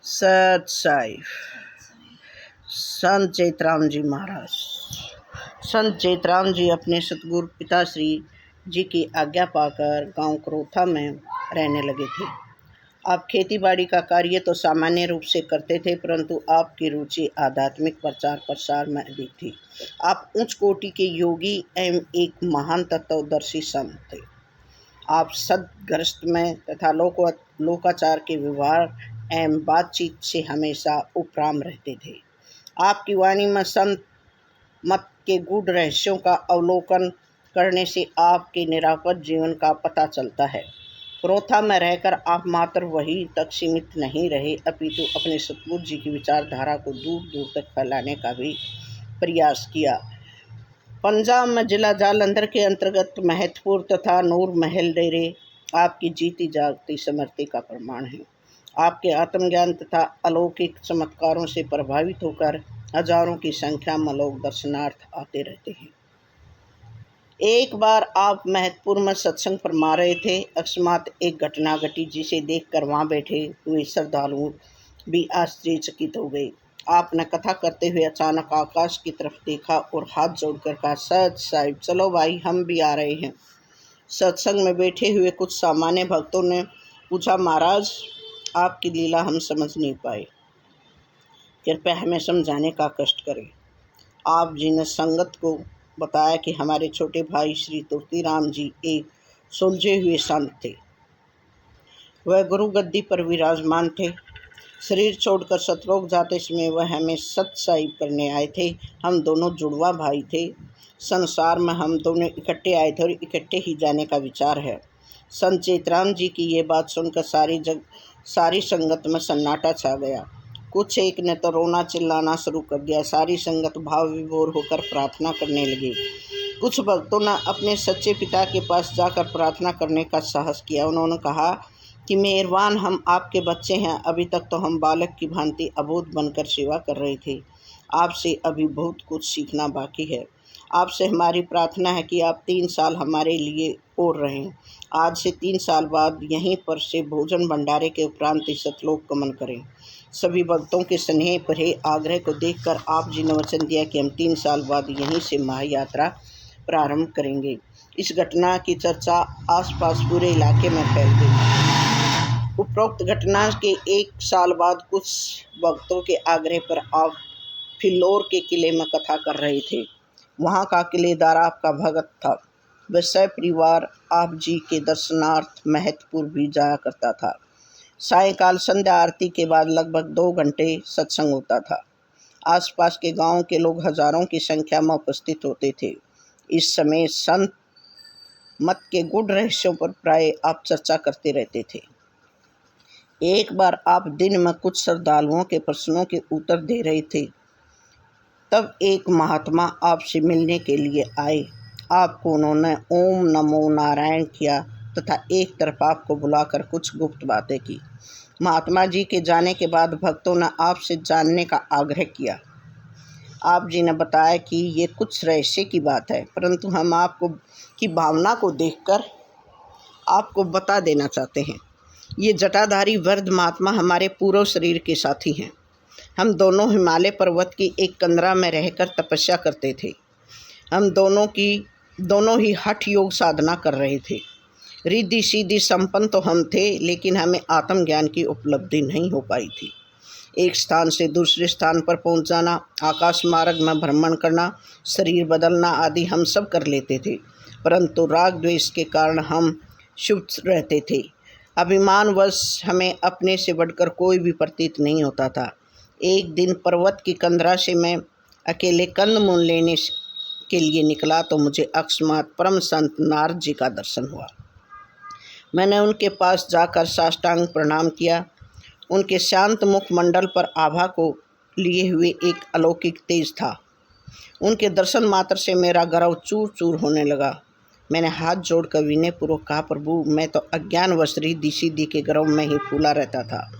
सत साई संत चेतराम जी महाराज। संत चेतराम जी अपने सतगुरु पिताश्री जी की आज्ञा पाकर गांव करोथा में रहने लगे थे। आप खेती बाड़ी का कार्य तो सामान्य रूप से करते थे, परंतु आपकी रुचि आध्यात्मिक प्रचार प्रसार में अधिक थी। आप उच्च कोटि के योगी एवं एक महान तत्वदर्शी संत थे। आप सद्ग्रस्त में तथा लोकाचार के व्यवहार एवं बातचीत से हमेशा उपराम रहते थे। आपकी वाणी में संत मत के गूढ़ रहस्यों का अवलोकन करने से आपके निरापद जीवन का पता चलता है। करोथा में रहकर आप मात्र वही तक सीमित नहीं रहे, अपितु अपने सतगुरु जी की विचारधारा को दूर दूर तक फैलाने का भी प्रयास किया। पंजाब में जिला जालंधर के अंतर्गत महतपुर तथा नूर महल डेरे आपकी जीती जागती समर्थी का प्रमाण है। आपके आत्मज्ञान तथा अलौकिक चमत्कारों से प्रभावित होकर हजारों की संख्या में लोग दर्शनार्थ आते रहते हैं। एक बार आप महतपुर में सत्संग फरमा रहे थे। अकस्मात एक घटना घटी जिसे देखकर वहां बैठे हुए श्रद्धालु भी आश्चर्यचकित हो गए। आपने कथा करते हुए अचानक आकाश की तरफ देखा और हाथ जोड़कर कहा, सत साहिब चलो भाई, हम भी आ रहे हैं। सत्संग में बैठे हुए कुछ सामान्य भक्तों ने पूछा, महाराज आपकी लीला हम समझ नहीं पाए, कृपया हमें समझाने का कष्ट करें। आप जी ने संगत को बताया कि हमारे छोटे भाई श्री तुलसीराम जी एक सुलझे हुए संत थे। वह गुरु गद्दी पर विराजमान थे। शरीर छोड़कर सतलोक जाते समय वह हमें सत्साहिब करने आए थे। हम दोनों जुड़वा भाई थे। संसार में हम दोनों इकट्ठे आए थे और इकट्ठे ही जाने का विचार है। संत चेतराम जी की ये बात सुनकर सारी संगत में सन्नाटा छा गया। कुछ एक ने तो रोना चिल्लाना शुरू कर दिया। सारी संगत भाव विभोर होकर प्रार्थना करने लगी। कुछ भक्तों ने अपने सच्चे पिता के पास जाकर प्रार्थना करने का साहस किया। उन्होंने कहा कि मेहरबान, हम आपके बच्चे हैं। अभी तक तो हम बालक की भांति अबोध बनकर सेवा कर रहे थे। आपसे अभी बहुत कुछ सीखना बाकी है। आपसे हमारी प्रार्थना है कि आप 3 साल हमारे लिए और रहें। आज से 3 साल बाद यहीं पर से भोजन भंडारे के उपरांत सतलोक गमन करें। सभी भक्तों के स्नेह भरे आग्रह को देखकर आप जी ने वचन दिया कि हम 3 साल बाद यहीं से महायात्रा प्रारंभ करेंगे। इस घटना की चर्चा आसपास पूरे इलाके में फैल गई। उपरोक्त घटना के 1 साल बाद कुछ भक्तों के आग्रह पर आप फिल्लौर के किले में कथा कर रहे थे। वहाँ का किलेदार आपका भगत था। वह सपरिवार आप जी के दर्शनार्थ महतपुर भी जाया करता था। सायंकाल संध्या आरती के बाद लगभग 2 घंटे सत्संग होता था। आसपास के गांव के लोग हजारों की संख्या में उपस्थित होते थे। इस समय संत मत के गूढ़ रहस्यों पर प्राय आप चर्चा करते रहते थे। एक बार आप दिन में कुछ श्रद्धालुओं के प्रश्नों के उत्तर दे रहे थे, तब एक महात्मा आपसे मिलने के लिए आए। आपको उन्होंने ओम नमो नारायण किया तथा एक तरफ आपको बुलाकर कुछ गुप्त बातें की। महात्मा जी के जाने के बाद भक्तों ने आपसे जानने का आग्रह किया। आप जी ने बताया कि ये कुछ रहस्य की बात है, परंतु हम आपको की भावना को देखकर आपको बता देना चाहते हैं। ये जटाधारी वृद्ध महात्मा हमारे पूर्व शरीर के साथी हैं। हम दोनों हिमालय पर्वत की एक कंदरा में रहकर तपस्या करते थे। हम दोनों ही हठ योग साधना कर रहे थे। रिद्धि सीधी संपन्न तो हम थे, लेकिन हमें आत्मज्ञान की उपलब्धि नहीं हो पाई थी। एक स्थान से दूसरे स्थान पर पहुंच जाना, आकाश मार्ग में भ्रमण करना, शरीर बदलना आदि हम सब कर लेते थे, परंतु राग द्वेष के कारण हम शुभ रहते थे। अभिमानवश हमें अपने से बढ़कर कोई भी प्रतीत नहीं होता था। एक दिन पर्वत की कंदरा से मैं अकेले कंदमूल लेने के लिए निकला तो मुझे अकस्मात परम संत नारद जी का दर्शन हुआ। मैंने उनके पास जाकर साष्टांग प्रणाम किया। उनके शांत मुख मंडल पर आभा को लिए हुए एक अलौकिक तेज था। उनके दर्शन मात्र से मेरा गर्व चूर चूर होने लगा। मैंने हाथ जोड़कर विनयपूर्वक कहा, प्रभु मैं तो अज्ञानवश रिद्धि सिद्धि के गर्व में ही फूला रहता था।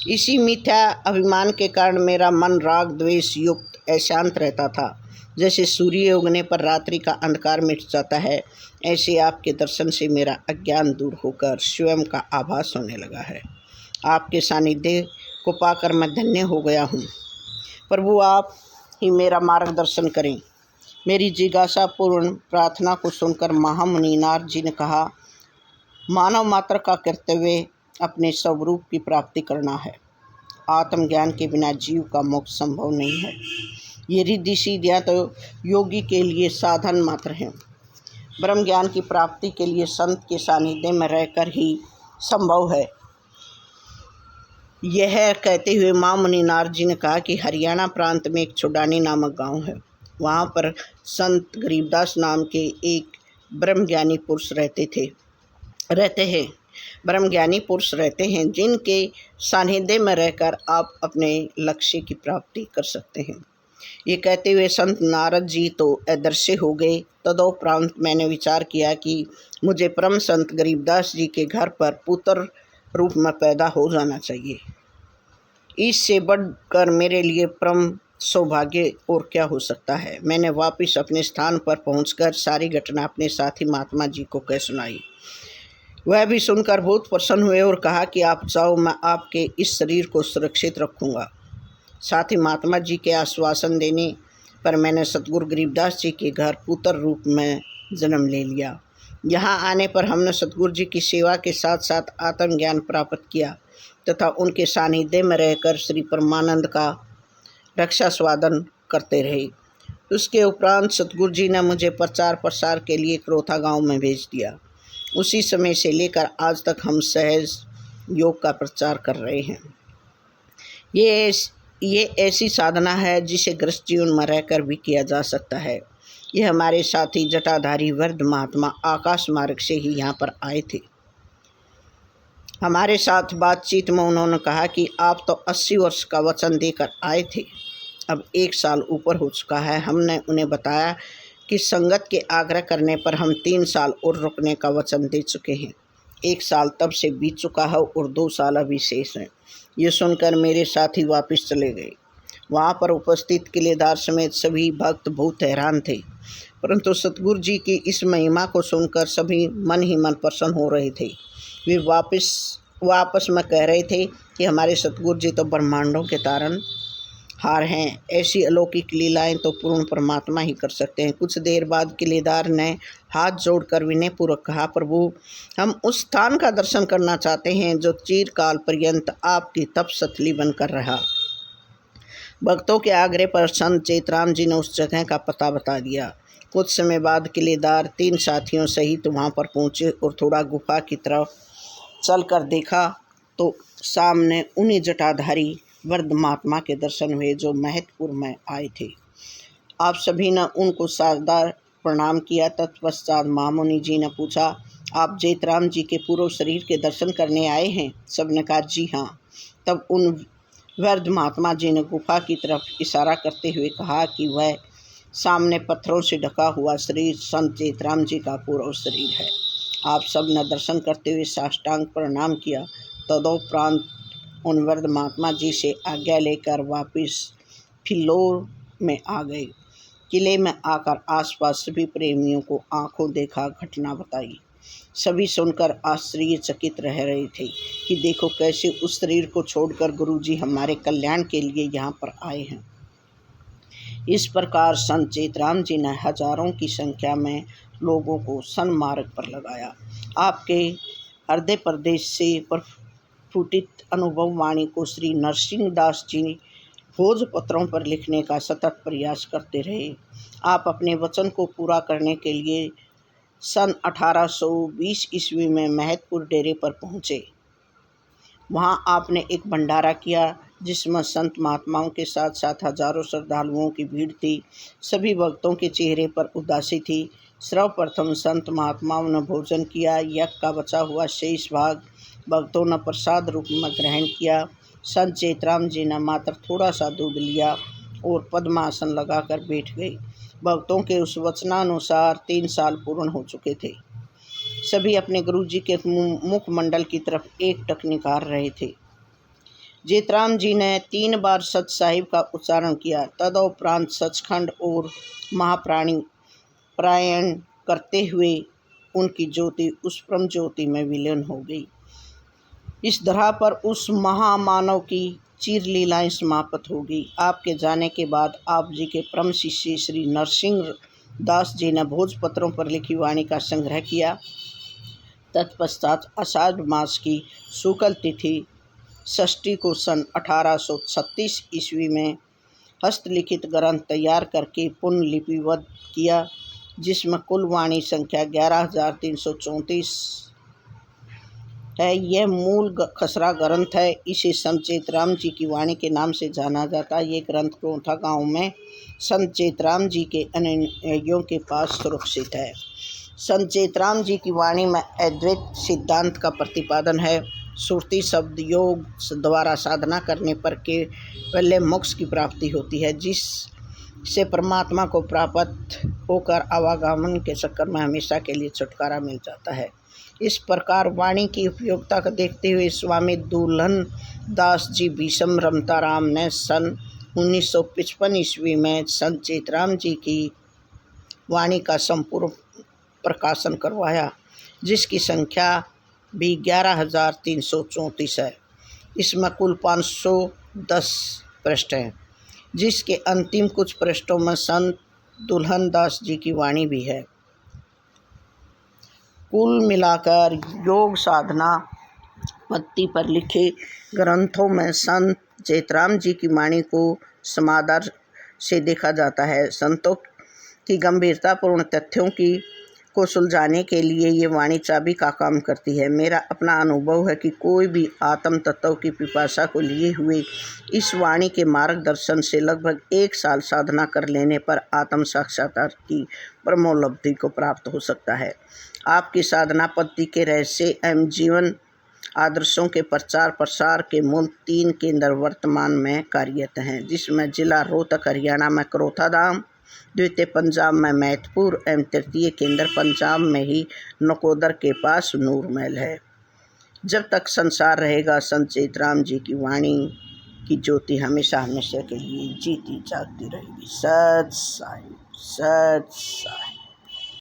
इसी मिथ्या अभिमान के कारण मेरा मन राग द्वेष युक्त अशांत रहता था। जैसे सूर्य उगने पर रात्रि का अंधकार मिट जाता है, ऐसे आपके दर्शन से मेरा अज्ञान दूर होकर स्वयं का आभास होने लगा है। आपके सानिध्य को पाकर मैं धन्य हो गया हूँ। प्रभु, आप ही मेरा मार्गदर्शन करें। मेरी जिज्ञासा पूर्ण प्रार्थना को सुनकर महामुनि नारद जी ने कहा, मानव मात्र का कर्तव्य अपने स्वरूप की प्राप्ति करना है। आत्मज्ञान के बिना जीव का मोक्ष संभव नहीं है। ये रिद्धि सिद्धियाँ तो योगी के लिए साधन मात्र हैं। ब्रह्म ज्ञान की प्राप्ति के लिए संत के सानिध्य में रहकर ही संभव है। यह कहते हुए महामुनि नारद जी ने कहा कि हरियाणा प्रांत में एक छुडानी नामक गांव है। वहाँ पर संत गरीबदास नाम के एक ब्रह्मज्ञानी पुरुष ब्रह्मज्ञानी पुरुष रहते हैं, जिनके सानिध्य में रहकर आप अपने लक्ष्य की प्राप्ति कर सकते हैं। ये कहते हुए संत नारद जी तो अदृश्य हो गए। तदोपरांत मैंने विचार किया कि मुझे परम संत गरीबदास जी के घर पर पुत्र रूप में पैदा हो जाना चाहिए। इससे बढ़कर मेरे लिए परम सौभाग्य और क्या हो सकता है। मैंने वापस अपने स्थान पर पहुंचकर सारी घटना अपने साथी महात्मा जी को कह सुनाई। वह भी सुनकर बहुत प्रसन्न हुए और कहा कि आप जाओ, मैं आपके इस शरीर को सुरक्षित रखूँगा। साथ ही महात्मा जी के आश्वासन देने पर मैंने सतगुरु गरीबदास जी के घर पुत्र रूप में जन्म ले लिया। यहाँ आने पर हमने सतगुरु जी की सेवा के साथ साथ आत्मज्ञान प्राप्त किया तथा उनके सानिध्य में रहकर श्री परमानंद का रक्षा स्वादन करते रहे। उसके उपरांत सतगुरु जी ने मुझे प्रचार प्रसार के लिए क्रोथा गांव में भेज दिया। उसी समय से लेकर आज तक हम सहज योग का प्रचार कर रहे हैं। ये ऐसी साधना है जिसे गृहस्थ जीवन में रहकर भी किया जा सकता है। ये हमारे साथी जटाधारी वृद्ध महात्मा आकाश मार्ग से ही यहाँ पर आए थे। हमारे साथ बातचीत में उन्होंने कहा कि आप तो 80 वर्ष का वचन देकर आए थे, अब 1 साल ऊपर हो चुका है। हमने उन्हें बताया कि संगत के आग्रह करने पर हम 3 साल और रुकने का वचन दे चुके हैं। 1 साल तब से बीत चुका है और 2 साल अभी शेष हैं। ये सुनकर मेरे साथी वापस चले गए। वहाँ पर उपस्थित किलेदार समेत सभी भक्त बहुत हैरान थे, परंतु सतगुरु जी की इस महिमा को सुनकर सभी मन ही मन प्रसन्न हो रहे थे। वे वापस में कह रहे थे कि हमारे सतगुरु जी तो ब्रह्मांडों के तारन हार हैं। ऐसी अलौकिक लीलाएं तो पूर्ण परमात्मा ही कर सकते हैं। कुछ देर बाद किलेदार ने हाथ जोड़कर विनयपूर्वक कहा, प्रभु, हम उस स्थान का दर्शन करना चाहते हैं जो चिरकाल पर्यंत आपकी तपस्थली बनकर रहा। भक्तों के आग्रह पर संत चेतराम जी ने उस जगह का पता बता दिया। कुछ समय बाद किलेदार 3 साथियों सहित वहां पर पहुंचे और थोड़ा गुफा की तरफ चलकर देखा तो सामने उन्हीं जटाधारी वृद्ध महात्मा के दर्शन हुए जो महतपुर में आए थे। आप सभी ने उनको सादर प्रणाम किया। तत्पश्चात महामुनि जी ने पूछा, आप चेतराम जी के पूर्व शरीर के दर्शन करने आए हैं? सबने कहा, जी हाँ। तब उन वृद्ध महात्मा जी ने गुफा की तरफ इशारा करते हुए कहा कि वह सामने पत्थरों से ढका हुआ शरीर संत चेतराम जी का पूर्व शरीर है। आप सब ने दर्शन करते हुए साष्टांग प्रणाम किया। तदोपरांत उन वृद्ध महात्मा जी से आज्ञा लेकर वापस फिल्लोर में आ गए। किले में आकर आसपास सभी प्रेमियों को आंखों देखा घटना बताई। सभी सुनकर आश्चर्यचकित रह रहे थे कि देखो कैसे उस शरीर को छोड़कर गुरुजी हमारे कल्याण के लिए यहाँ पर आए हैं। इस प्रकार संत चेतराम जी ने हजारों की संख्या में लोगों को सन्मार्ग पर लगाया। आपके हृदय प्रदेश से प्रस्फुटित अनुभव वाणी को श्री नरसिंह दास जी भोजपत्रों पर लिखने का सतत प्रयास करते रहे। आप अपने वचन को पूरा करने के लिए सन 1820 ईस्वी में महतपुर डेरे पर पहुँचे। वहाँ आपने एक भंडारा किया जिसमें संत महात्माओं के साथ साथ हजारों श्रद्धालुओं की भीड़ थी। सभी भक्तों के चेहरे पर उदासी थी। सर्वप्रथम संत महात्माओं ने भोजन किया। यज्ञ का बचा हुआ शेष भाग भक्तों ने प्रसाद रूप में ग्रहण किया। संत चेतराम जी ने मात्र थोड़ा सा दूध लिया और पद्मासन लगाकर बैठ गए। भक्तों के उस वचनानुसार 3 साल पूर्ण हो चुके थे। सभी अपने गुरु जी के मुखमंडल की तरफ एकटक निहार रहे थे। चेतराम जी ने 3 बार सच साहिब का उच्चारण किया। तदोपरांत सचखंड और महाप्राणी प्रायण करते हुए उनकी ज्योति उस परम ज्योति में विलीन हो गई। इस धरा पर उस महामानव की चीर लीलाएँ समाप्त होगी। आपके जाने के बाद आप जी के परम शिष्य श्री नरसिंह दास जी ने भोजपत्रों पर लिखी वाणी का संग्रह किया। तत्पश्चात आषाढ़ मास की शुक्ल तिथि षष्ठी को सन 1836 ईस्वी में हस्तलिखित ग्रंथ तैयार करके पुनः लिपिबद्ध किया, जिसमें कुल वाणी संख्या 11,334 है। यह मूल खसरा ग्रंथ है। इसे संत चेतराम जी की वाणी के नाम से जाना जाता है। ये ग्रंथ क्रोथा गांव में संत चेतराम जी के अनुयायियों के पास सुरक्षित है। संत चेतराम जी की वाणी में अद्वैत सिद्धांत का प्रतिपादन है। सुरती शब्द योग द्वारा साधना करने पर केवल मोक्ष की प्राप्ति होती है, जिससे परमात्मा को प्राप्त होकर आवागमन के चक्कर में हमेशा के लिए छुटकारा मिल जाता है। इस प्रकार वाणी की उपयोगिता को देखते हुए स्वामी दुल्हन दास जी भीष्म रमताराम ने सन 1955 ईस्वी में संत चेतराम जी की वाणी का संपूर्ण प्रकाशन करवाया, जिसकी संख्या भी 11,334 है। इसमें कुल 510 पृष्ठ हैं, जिसके अंतिम कुछ पृष्ठों में संत दुल्हन दास जी की वाणी भी है। कुल मिलाकर योग साधना पद्धति पर लिखे ग्रंथों में संत चेतराम जी की वाणी को समादर से देखा जाता है। संतों की गंभीरतापूर्ण तथ्यों को सुलझाने के लिए ये वाणी चाबी का काम करती है। मेरा अपना अनुभव है कि कोई भी आत्म तत्व की पिपासा को लिए हुए इस वाणी के मार्गदर्शन से लगभग 1 साल साधना कर लेने पर आत्म साक्षात्कार की परमोपलब्धि को प्राप्त हो सकता है। आपकी साधना पद्धति के रहस्य एवं जीवन आदर्शों के प्रचार प्रसार के मूल 3 केंद्र वर्तमान में कार्यरत हैं, जिसमें जिला रोहतक हरियाणा में क्रोथा धाम, द्वितीय पंजाब में मैतपुर एवं तृतीय केंद्र पंजाब में ही नकोदर के पास नूरमहल है। जब तक संसार रहेगा, संत चेतराम जी की वाणी की ज्योति हमेशा हमेशा के लिए जीती जागती रहेगी। सत साई, सत साई।